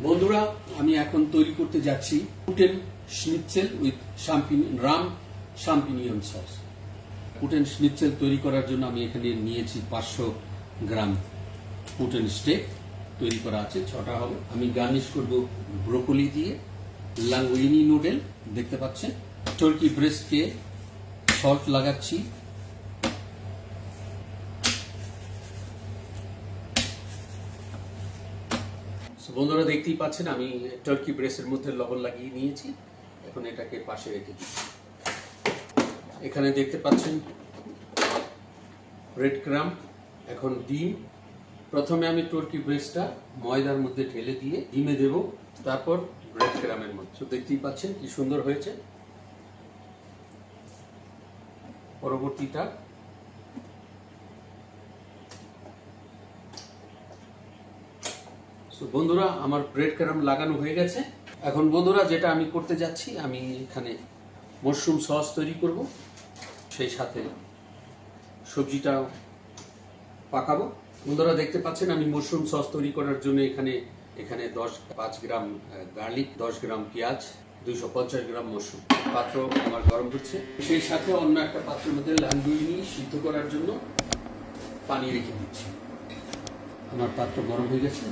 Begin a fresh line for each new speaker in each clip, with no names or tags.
বন্ধুরা, আমি এখন তৈরি করতে যাচ্ছি পুটেন স্নিটজেল উইথ রাম শাম্পিনিয়ন সস। পুটেন স্নিটজেল তৈরি করার জন্য আমি এখানে নিয়েছি 500 গ্রাম পুটেন স্টেক তৈরি করা আছে, 6টা হবে। আমি গার্নিশ করব ব্রোকলি দিয়ে, লাঙ্গুইনি নুডল দেখতে পাচ্ছেন, টার্কি ব্রেস্টকে সল্ট লাগাচ্ছি, বন্ধুরা দেখতেই পাচ্ছেন আমি টার্কি ব্রেস্টের মধ্যে লবণ লাগিয়ে নিয়েছি। এখন এটাকে পাশে রেখে দিচ্ছি। এখানে দেখতে পাচ্ছেন ব্রেড ক্রাম, এখন ডিম। প্রথমে আমি টার্কি ব্রেস্টটা ময়দার মধ্যে ঢেলে দিয়ে ডিমে দেব, তারপর ব্রেড ক্রামের মধ্যে। দেখতেই পাচ্ছেন কি সুন্দর হয়েছে। পরবর্তীটা বন্ধুরা আমার ব্রেড ক্রাম লাগানো হয়ে গেছে। এখন বন্ধুরা যেটা আমি করতে যাচ্ছি, আমি এখানে মাশরুম সস তৈরি করব, সেই সাথে সবজিটা পাকাবো। বন্ধুরা দেখতে পাচ্ছেন আমি মাশরুম সস তৈরি করার জন্য এখানে 5 গ্রাম গার্লিক, 10 গ্রাম পেঁয়াজ, 250 গ্রাম মাশরুম। পাত্র আমার গরম হচ্ছে, সেই সাথে অন্য একটা পাত্রের মধ্যে লাঙ্গুইনি সিদ্ধ করার জন্য পানি রেখে দিচ্ছি। আমার পাত্র গরম হয়ে গেছে।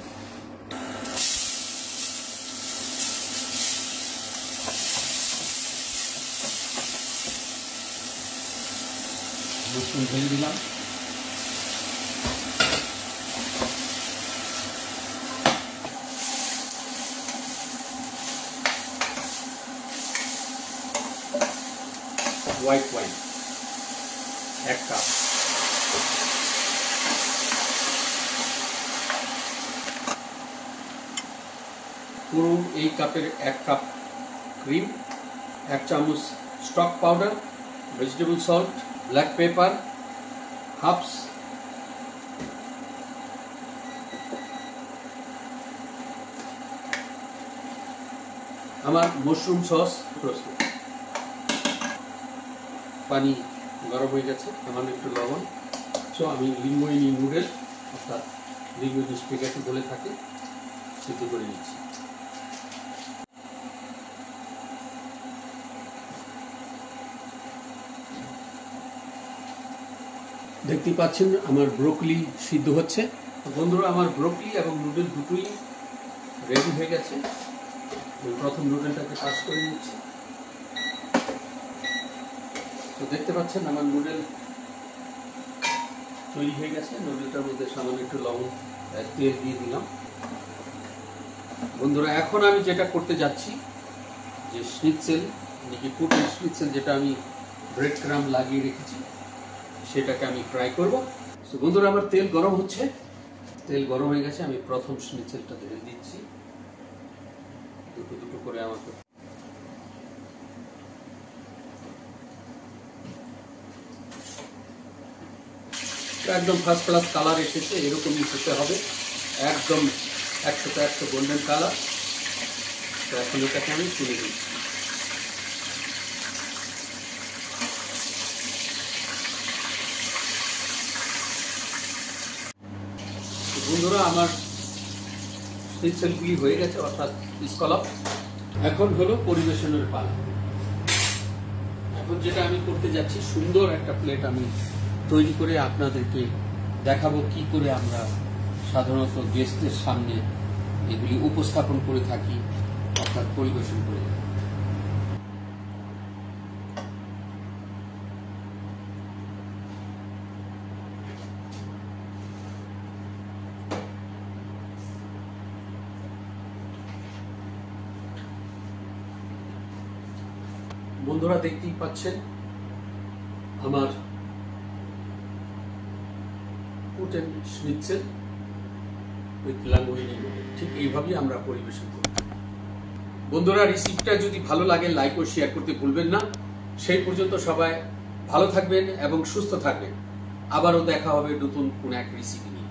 মাশরুম ঢেলে দিলাম, হোয়াইট ওয়াইন 1 কাপ, পুরো এই কাপের 1 কাপ ক্রিম, 1 চামচ stock powder, vegetable salt, black pepper, হাফস, আমার মাশরুম সস প্রস্তুত। পানি গরম হয়ে গেছে, সামান্য একটু লবণ। আমি লিঙ্গুইনি নুডল অর্থাৎ লিঙ্গুইনি স্প্যাগেটি বলে থাকে, সিদ্ধ করে নিচ্ছি। দেখতেই পাচ্ছেন আমার ব্রোকলি সিদ্ধ হচ্ছে। বন্ধুরা আমার ব্রোকলি এবং নুডল দুটোই রেডি হয়ে গেছে। প্রথম নুডলটাকে পাস করে নিচ্ছি। তো দেখতে পাচ্ছেন আমার নুডল তৈরি হয়ে গেছে। নুডলটার মধ্যে সামান্য একটু লবণ, তেল দিয়ে দিলাম। বন্ধুরা এখন আমি যেটা করতে যাচ্ছি, যে স্নিটজেল নাকি পুটেন স্নিটজেল যেটা আমি ব্রেড ক্রাম লাগিয়ে রেখেছি, সেটাকে আমি ফ্রাই করব। তো বন্ধুরা আমার তেল গরম হচ্ছে, তেল গরম হয়ে গেছে। আমি প্রথম স্নিটজেলটা ঢেলে দিচ্ছি, দুটো করে। আমাকে একদম ফার্স্ট ক্লাস কালার এসেছে, এরকমই হতে হবে, একদম 100% গোল্ডেন কালার। তো এখন এটাকে আমি তুলে দিচ্ছি। বন্ধুরা আমার স্নিটজেলগুলি হয়ে গেছে, অর্থাৎ স্কলপ। এখন হলো পরিবেশনের পালা। এখন যেটা আমি করতে যাচ্ছি, সুন্দর একটা প্লেট আমি তৈরি করে আপনাদেরকে দেখাবো কি করে আমরা সাধারণত গেস্টের সামনে এগুলি উপস্থাপন করে থাকি, অর্থাৎ পরিবেশন করে। বন্ধুরা দেখতেই পাচ্ছেন আমার পুটেন স্নিটজেল উইথ লাঙ্গুইনি নুডল, ঠিক এইভাবেই আমরা পরিবেশন করি। বন্ধুরা রেসিপিটা যদি ভালো লাগে লাইক ও শেয়ার করতে ভুলবেন না। সেই পর্যন্ত সবাই ভালো থাকবেন এবং সুস্থ থাকবেন। আবারও দেখা হবে নতুন কোন এক রেসিপি নিয়ে।